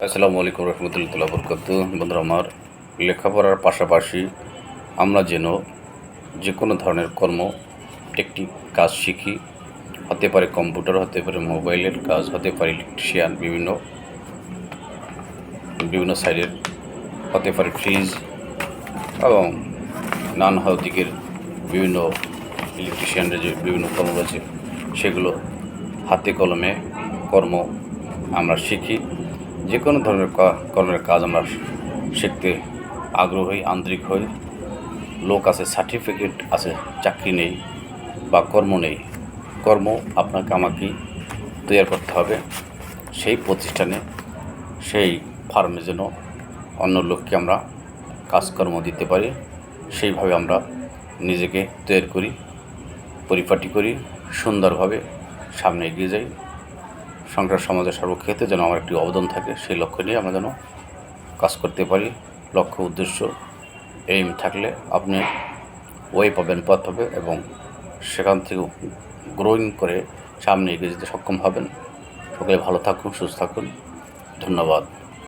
আসসালামু আলাইকুম রহমতুল্লাহ বরকাত। বন্ধুরা, আমার লেখাপড়ার পাশাপাশি আমরা যেন যে কোনো ধরনের কর্ম টেকনিক কাজ শিখি। হতে পারে কম্পিউটার, হতে পারে মোবাইলের কাজ, হতে পারে ইলেকট্রিশিয়ান, বিভিন্ন বিভিন্ন সাইডের, হতে পারে ফ্রিজ এবং নানা দিকের বিভিন্ন ইলেকট্রিশিয়ানের যে বিভিন্ন কর্ম রয়েছে সেগুলো হাতে কলমে কর্ম আমরা শিখি। যে কোনো ধরনের কর্মের কাজ আমরা শিখতে আগ্রহী, আন্তরিক হই। লোক আছে, সার্টিফিকেট আছে, চাকরি নেই বা কর্ম নেই। কর্ম আপনাকে আমাকেই তৈরি করতে হবে। সেই প্রতিষ্ঠানে, সেই ফার্মে যেন অন্য লোককে আমরা কাজকর্ম দিতে পারি, সেইভাবে আমরা নিজেকে তৈরি করি, পরিপাটি করি, সুন্দরভাবে সামনে এগিয়ে যাই। সংসার সমাজের সর্বক্ষেত্রে যেন আমার একটি অবদান থাকে, সেই লক্ষ্য নিয়ে আমরা যেন কাজ করতে পারি। লক্ষ্য, উদ্দেশ্য, এইম থাকলে আপনি ওয়ে পাবেন, পথ হবে, এবং সেখান থেকে গ্রোয়িং করে সামনে এগিয়ে যেতে সক্ষম হবেন। সকলে ভালো থাকুন, সুস্থ থাকুন। ধন্যবাদ।